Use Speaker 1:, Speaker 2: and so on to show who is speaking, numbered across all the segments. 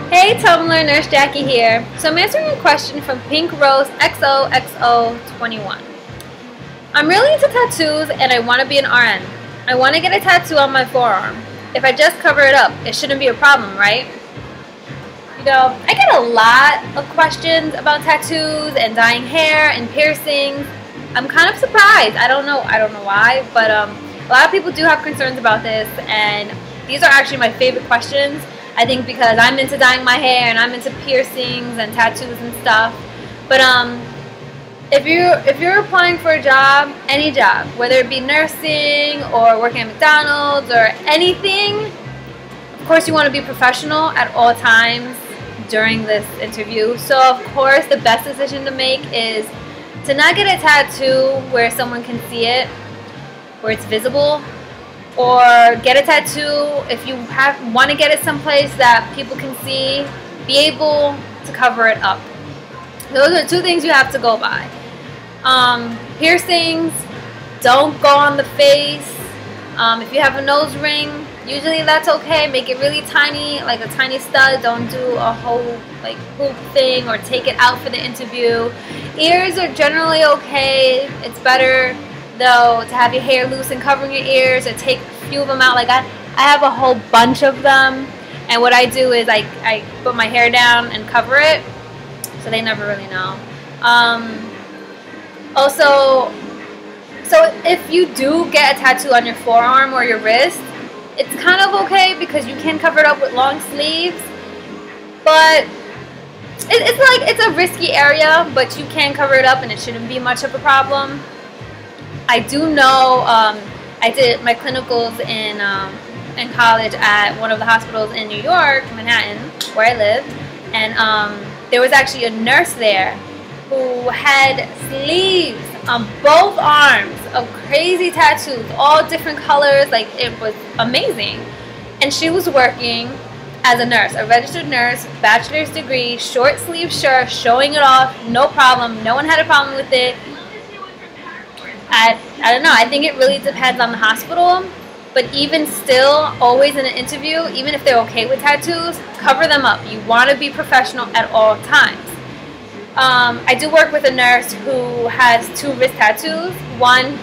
Speaker 1: Hey Tumblr, Nurse Jackie here. So I'm answering a question from Pink Rose XOXO21. I'm really into tattoos and I want to be an RN. I want to get a tattoo on my forearm. If I just cover it up, it shouldn't be a problem, right? You know, I get a lot of questions about tattoos and dyeing hair and piercings. I'm kind of surprised. I don't know why, but a lot of people do have concerns about this, and these are actually my favorite questions. I think because I'm into dyeing my hair and I'm into piercings and tattoos and stuff. But if you're applying for a job, any job, whether it be nursing or working at McDonald's or anything, of course you want to be professional at all times during this interview. So of course the best decision to make is to not get a tattoo where someone can see it, where it's visible, or get a tattoo if you want to get it someplace that people can see, be able to cover it up. Those are two things you have to go by. Piercings, don't go on the face. If you have a nose ring, usually that's okay. Make it really tiny, like a tiny stud. Don't do a whole like hoop thing or take it out for the interview. Ears are generally okay. It's better though to have your hair loose and covering your ears, or take a few of them out. Like I have a whole bunch of them, and what I do is I put my hair down and cover it, so they never really know. Also, so if you do get a tattoo on your forearm or your wrist, it's kind of okay because you can cover it up with long sleeves, but it's a risky area, but you can cover it up and it shouldn't be much of a problem. I do know I did my clinicals in college at one of the hospitals in New York, Manhattan, where I live, and there was actually a nurse there who had sleeves on both arms of crazy tattoos, all different colors. Like, it was amazing. And she was working as a nurse, a registered nurse, bachelor's degree, short sleeve shirt, showing it off, no problem. No one had a problem with it. I don't know, I think it really depends on the hospital, but even still, always in an interview, even if they're okay with tattoos, cover them up. You want to be professional at all times. I do work with a nurse who has 2 wrist tattoos, one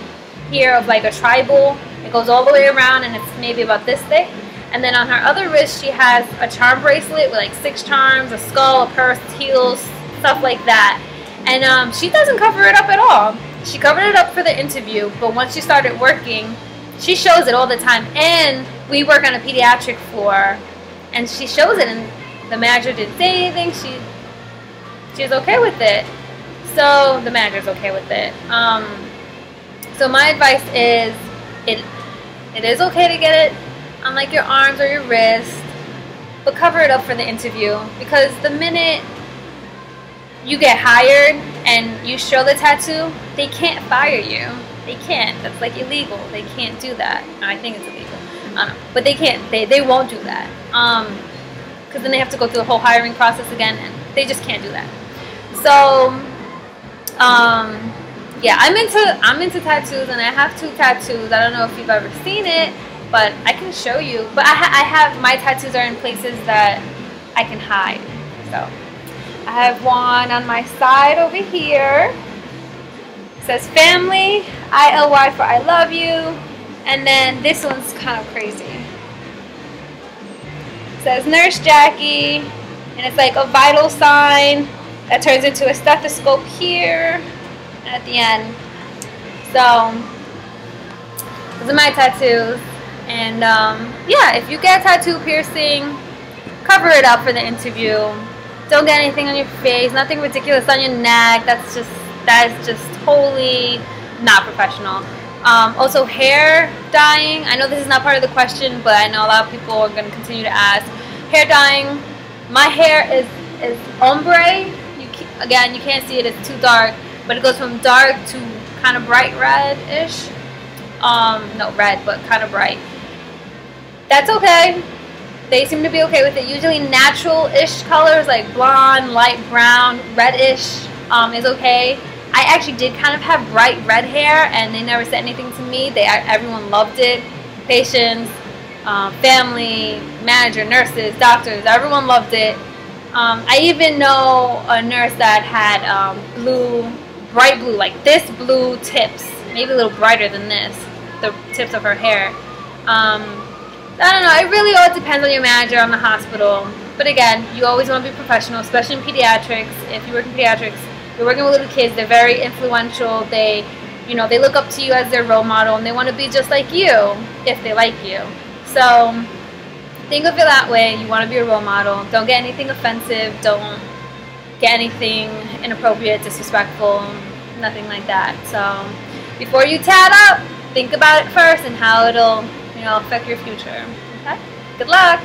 Speaker 1: here of like a tribal, it goes all the way around and it's maybe about this thick, and then on her other wrist she has a charm bracelet with like 6 charms, a skull, a purse, heels, stuff like that, and she doesn't cover it up at all. She covered it up for the interview, but once she started working, she shows it all the time. And we work on a pediatric floor, and she shows it, and the manager didn't say anything. She's okay with it. So the manager's okay with it. So my advice is, it is okay to get it on like your arms or your wrist, but cover it up for the interview, because the minute you get hired and you show the tattoo, they can't fire you. They can't. That's like illegal. They can't do that. I think it's illegal. I don't know. But they can't. They won't do that. Because then they have to go through the whole hiring process again, and they just can't do that. So, yeah, I'm into tattoos, and I have 2 tattoos. I don't know if you've ever seen it, but I can show you. But I have, my tattoos are in places that I can hide. So I have one on my side over here. It says family, ILY for I love you. And then this one's kind of crazy. It says Nurse Jackie, and it's like a vital sign that turns into a stethoscope here and at the end. So those are my tattoos. And yeah, if you get a tattoo, piercing, cover it up for the interview. Don't get anything on your face, nothing ridiculous on your neck. That is just totally not professional. Also, hair dyeing. I know this is not part of the question, but I know a lot of people are going to continue to ask. Hair dyeing. My hair is ombre. Again, you can't see it, it's too dark, but it goes from dark to kind of bright red-ish. No red, but kind of bright. That's okay. They seem to be okay with it. Usually natural-ish colors like blonde, light brown, reddish is okay. I actually did kind of have bright red hair, and they never said anything to me. Everyone loved it. Patients, family, manager, nurses, doctors, everyone loved it. I even know a nurse that had bright blue, like this blue tips, maybe a little brighter than this, the tips of her hair. I don't know, it really all depends on your manager, on the hospital. But again, you always want to be professional, especially in pediatrics. If you work in pediatrics, you're working with little kids, they're very influential. They look up to you as their role model, and they want to be just like you if they like you. So think of it that way. You want to be a role model. Don't get anything offensive. Don't get anything inappropriate, disrespectful, nothing like that. So before you tat up, think about it first and how it'll affect your future. Okay? Good luck!